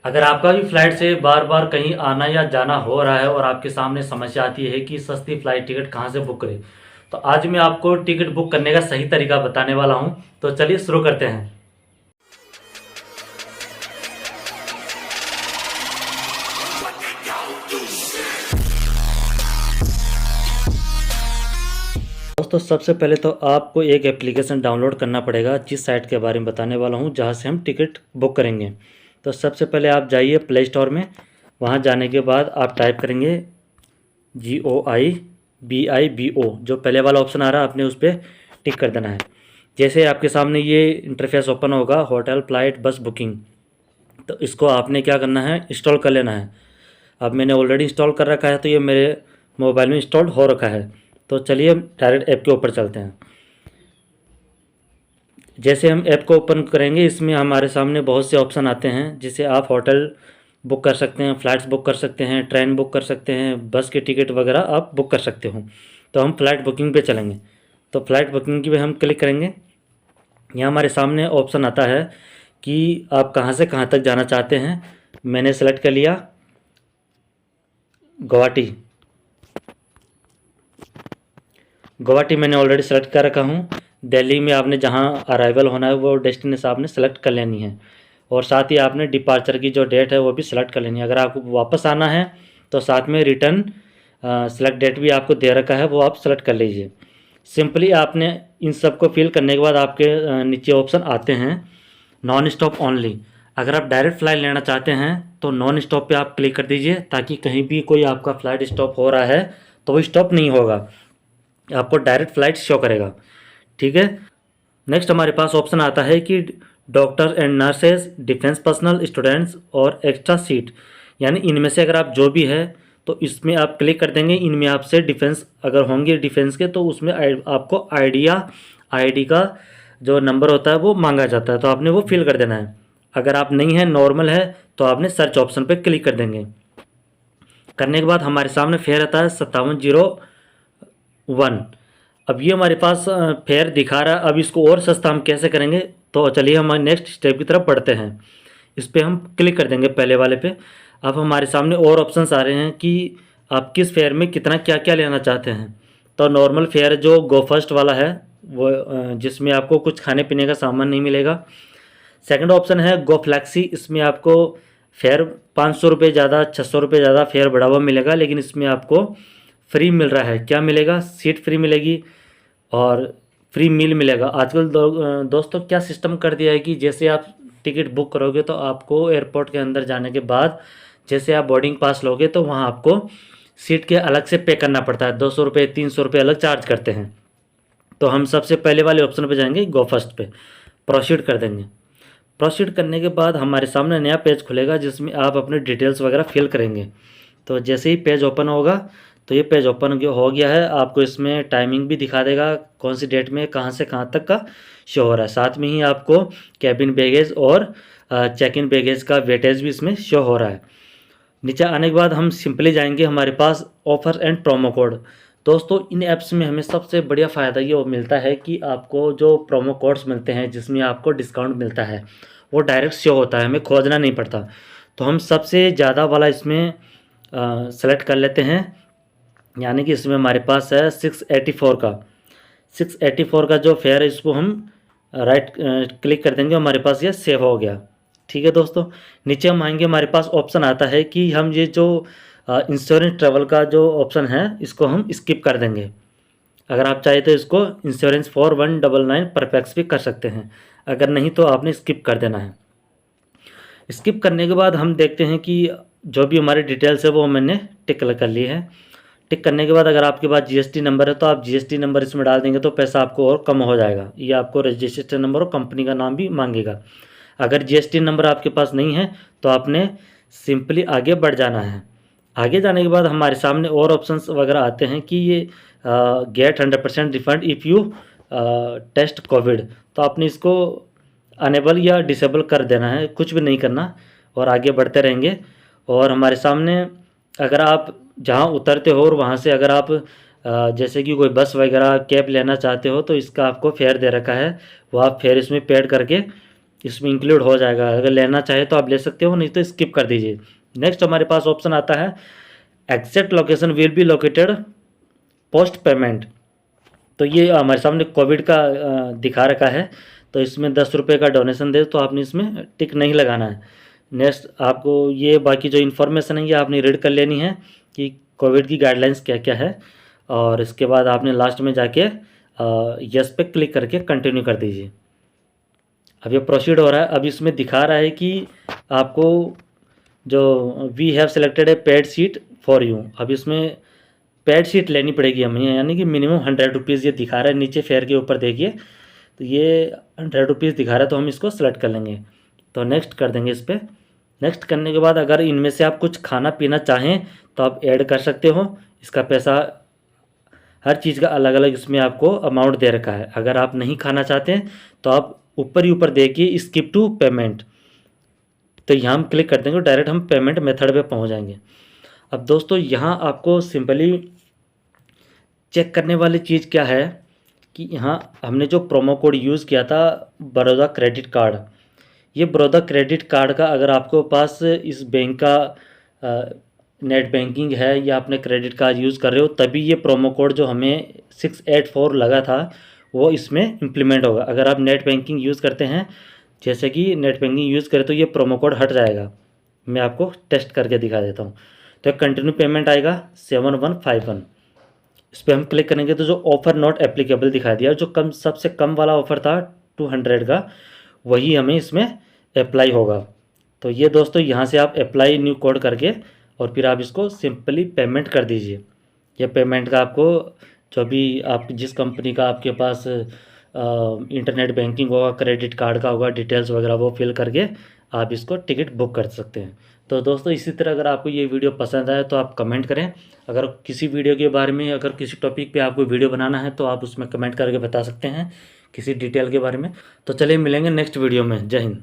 अगर आपका भी फ्लाइट से बार बार कहीं आना या जाना हो रहा है और आपके सामने समस्या आती है कि सस्ती फ्लाइट टिकट कहाँ से बुक करें, तो आज मैं आपको टिकट बुक करने का सही तरीका बताने वाला हूँ। तो चलिए शुरू करते हैं। दोस्तों, सबसे पहले तो आपको एक एप्लीकेशन डाउनलोड करना पड़ेगा जिस साइट के बारे में बताने वाला हूँ, जहाँ से हम टिकट बुक करेंगे। तो सबसे पहले आप जाइए प्ले स्टोर में। वहाँ जाने के बाद आप टाइप करेंगे GOIBIBO, जो पहले वाला ऑप्शन आ रहा है, आपने उस पर टिक कर देना है। जैसे आपके सामने ये इंटरफेस ओपन होगा, होटल फ्लाइट बस बुकिंग, तो इसको आपने क्या करना है, इंस्टॉल कर लेना है। अब मैंने ऑलरेडी इंस्टॉल कर रखा है, तो ये मेरे मोबाइल में इंस्टॉल हो रखा है। तो चलिए डायरेक्ट ऐप के ऊपर चलते हैं। जैसे हम ऐप को ओपन करेंगे, इसमें हमारे सामने बहुत से ऑप्शन आते हैं, जिसे आप होटल बुक कर सकते हैं, फ़्लाइट्स बुक कर सकते हैं, ट्रेन बुक कर सकते हैं, बस के टिकट वगैरह आप बुक कर सकते हो। तो हम फ़्लाइट बुकिंग पे चलेंगे। तो फ़्लाइट बुकिंग की पे हम क्लिक करेंगे। यहाँ हमारे सामने ऑप्शन आता है कि आप कहाँ से कहाँ तक जाना चाहते हैं। मैंने सेलेक्ट कर लिया गुवाहाटी। गुवाहाटी मैंने ऑलरेडी सेलेक्ट कर रखा हूँ। दिल्ली में आपने जहाँ अराइवल होना है वो डेस्टिनेशन आपने सेलेक्ट कर लेनी है, और साथ ही आपने डिपार्चर की जो डेट है वो भी सिलेक्ट कर लेनी है। अगर आपको वापस आना है तो साथ में रिटर्न सेलेक्ट डेट भी आपको दे रखा है, वो आप सेलेक्ट कर लीजिए। सिंपली आपने इन सब को फिल करने के बाद आपके नीचे ऑप्शन आते हैं नॉन स्टॉप ओनली। अगर आप डायरेक्ट फ़्लाइट लेना चाहते हैं तो नॉन स्टॉप पे आप क्लिक कर दीजिए, ताकि कहीं भी कोई आपका फ़्लाइट स्टॉप हो रहा है तो वो स्टॉप नहीं होगा, आपको डायरेक्ट फ़्लाइट शो करेगा। ठीक है। नेक्स्ट हमारे पास ऑप्शन आता है कि doctor and nurses, defence personnel, students और एक्स्ट्रा सीट, यानी इनमें से अगर आप जो भी है तो इसमें आप क्लिक कर देंगे। इनमें आपसे डिफेंस अगर होंगे डिफेंस के, तो उसमें आपको आईडी का जो नंबर होता है वो मांगा जाता है, तो आपने वो फिल कर देना है। अगर आप नहीं है, नॉर्मल है, तो आपने सर्च ऑप्शन पर क्लिक कर देंगे। करने के बाद हमारे सामने फेयर आता है 5701। अब ये हमारे पास फेयर दिखा रहा है। अब इसको और सस्ता हम कैसे करेंगे, तो चलिए हम नेक्स्ट स्टेप की तरफ बढ़ते हैं। इस पर हम क्लिक कर देंगे पहले वाले पे। अब हमारे सामने और ऑप्शंस आ रहे हैं कि आप किस फेयर में कितना क्या क्या लेना चाहते हैं। तो नॉर्मल फेयर जो गो फर्स्ट वाला है वो जिसमें आपको कुछ खाने पीने का सामान नहीं मिलेगा। सेकंड ऑप्शन है गो फ्लैक्सी, इसमें आपको फेयर 500 रुपये ज़्यादा, 600 रुपये ज़्यादा फेयर बढ़ा हुआ मिलेगा, लेकिन इसमें आपको फ्री मिल रहा है। क्या मिलेगा, सीट फ्री मिलेगी और फ्री मील मिलेगा। आजकल दोस्तों क्या सिस्टम कर दिया है कि जैसे आप टिकट बुक करोगे तो आपको एयरपोर्ट के अंदर जाने के बाद जैसे आप बोर्डिंग पास लोगे तो वहाँ आपको सीट के अलग से पे करना पड़ता है। 200 रुपये 300 रुपये अलग चार्ज करते हैं। तो हम सबसे पहले वाले ऑप्शन पे जाएंगे, गो फर्स्ट पे प्रोसीड कर देंगे। प्रोसीड करने के बाद हमारे सामने नया पेज खुलेगा जिसमें आप अपने डिटेल्स वगैरह फिल करेंगे। तो जैसे ही पेज ओपन होगा, तो ये पेज ओपन हो गया है। आपको इसमें टाइमिंग भी दिखा देगा, कौन सी डेट में कहाँ से कहाँ तक का शो हो रहा है। साथ में ही आपको कैबिन बैगेज और चेक इन बैगेज का वेटेज भी इसमें शो हो रहा है। नीचे आने के बाद हम सिंपली जाएंगे हमारे पास ऑफर एंड प्रोमो कोड। दोस्तों इन ऐप्स में हमें सबसे बढ़िया फ़ायदा ये मिलता है कि आपको जो प्रोमो कोड्स मिलते हैं जिसमें आपको डिस्काउंट मिलता है वो डायरेक्ट शो होता है, हमें खोजना नहीं पड़ता। तो हम सबसे ज़्यादा वाला इसमें सेलेक्ट कर लेते हैं, यानी कि इसमें हमारे पास है 684 का। 684 का जो फेयर है इसको हम राइट क्लिक कर देंगे, हमारे पास ये सेव हो गया। ठीक है दोस्तों, नीचे हम आएंगे, हमारे पास ऑप्शन आता है कि हम ये जो इंश्योरेंस ट्रैवल का जो ऑप्शन है इसको हम स्किप कर देंगे। अगर आप चाहे तो इसको इंश्योरेंस फॉर 199 परफेक्स भी कर सकते हैं, अगर नहीं तो आपने स्किप कर देना है। स्किप करने के बाद हम देखते हैं कि जो भी हमारी डिटेल्स है वो मैंने टिक कर ली है। टिक करने के बाद अगर आपके पास जीएसटी नंबर है तो आप जीएसटी नंबर इसमें डाल देंगे तो पैसा आपको और कम हो जाएगा। ये आपको रजिस्ट्रेशन नंबर और कंपनी का नाम भी मांगेगा। अगर जीएसटी नंबर आपके पास नहीं है तो आपने सिंपली आगे बढ़ जाना है। आगे जाने के बाद हमारे सामने और ऑप्शंस वगैरह आते हैं कि ये get 100% refund if you test Covid, तो आपने इसको अनेबल या डिसेबल कर देना है, कुछ भी नहीं करना और आगे बढ़ते रहेंगे। और हमारे सामने अगर आप जहाँ उतरते हो और वहाँ से अगर आप जैसे कि कोई बस वगैरह कैब लेना चाहते हो तो इसका आपको फेयर दे रखा है, वो आप फेयर इसमें पेड करके इसमें इंक्लूड हो जाएगा। अगर लेना चाहे तो आप ले सकते हो, नहीं तो स्किप कर दीजिए। नेक्स्ट हमारे पास ऑप्शन आता है exact location will be located post payment. तो ये हमारे सामने कोविड का दिखा रखा है, तो इसमें 10 रुपये का डोनेशन दे तो आपने इसमें टिक नहीं लगाना है। नेक्स्ट आपको ये बाकी जो इन्फॉर्मेशन है ये आपने रीड कर लेनी है कि कोविड की गाइडलाइंस क्या क्या है, और इसके बाद आपने लास्ट में जाके यस पे क्लिक करके कंटिन्यू कर दीजिए। अब ये प्रोसीड हो रहा है। अब इसमें दिखा रहा है कि आपको जो we have selected a paid seat for you, अब इसमें पेड सीट लेनी पड़ेगी हमें, यानी कि मिनिमम 100 रुपीज़ ये दिखा रहा है। नीचे फेयर के ऊपर देखिए तो ये 100 रुपीज़ दिखा रहा है, तो हम इसको सेलेक्ट कर लेंगे। तो नेक्स्ट कर देंगे इस पर। नेक्स्ट करने के बाद अगर इनमें से आप कुछ खाना पीना चाहें तो आप ऐड कर सकते हो। इसका पैसा हर चीज़ का अलग अलग इसमें आपको अमाउंट दे रखा है। अगर आप नहीं खाना चाहते हैं तो आप ऊपर ही ऊपर देखिए स्किप टू पेमेंट, तो यहाँ हम क्लिक कर देंगे, डायरेक्ट हम पेमेंट मेथड पे पहुँच जाएंगे। अब दोस्तों यहाँ आपको सिंपली चेक करने वाली चीज़ क्या है कि यहाँ हमने जो प्रोमो कोड यूज़ किया था बड़ौदा क्रेडिट कार्ड, ये बड़ौदा क्रेडिट कार्ड का अगर आपको पास इस बैंक का नेट बैंकिंग है या अपने क्रेडिट कार्ड यूज़ कर रहे हो, तभी ये प्रोमो कोड जो हमें 684 लगा था वो इसमें इम्प्लीमेंट होगा। अगर आप नेट बैंकिंग यूज़ करते हैं, जैसे कि नेट बैंकिंग यूज़ करें, तो ये प्रोमो कोड हट जाएगा। मैं आपको टेस्ट करके दिखा देता हूँ। तो कंटिन्यू पेमेंट आएगा 7151, इस पर हम क्लिक करेंगे तो जो ऑफ़र नॉट एप्लीकेबल दिखा दिया, जो कम सबसे कम वाला ऑफ़र था 200 का, वही हमें इसमें अप्लाई होगा। तो ये दोस्तों यहाँ से आप अप्लाई न्यू कोड करके और फिर आप इसको सिंपली पेमेंट कर दीजिए। ये पेमेंट का आपको जो भी आप जिस कंपनी का आपके पास इंटरनेट बैंकिंग होगा, क्रेडिट कार्ड का होगा, डिटेल्स वगैरह वो फिल करके आप इसको टिकट बुक कर सकते हैं। तो दोस्तों इसी तरह अगर आपको ये वीडियो पसंद आए तो आप कमेंट करें। अगर किसी वीडियो के बारे में, अगर किसी टॉपिक पे आपको वीडियो बनाना है तो आप उसमें कमेंट करके बता सकते हैं किसी डिटेल के बारे में। तो चलिए मिलेंगे नेक्स्ट वीडियो में। जय हिंद।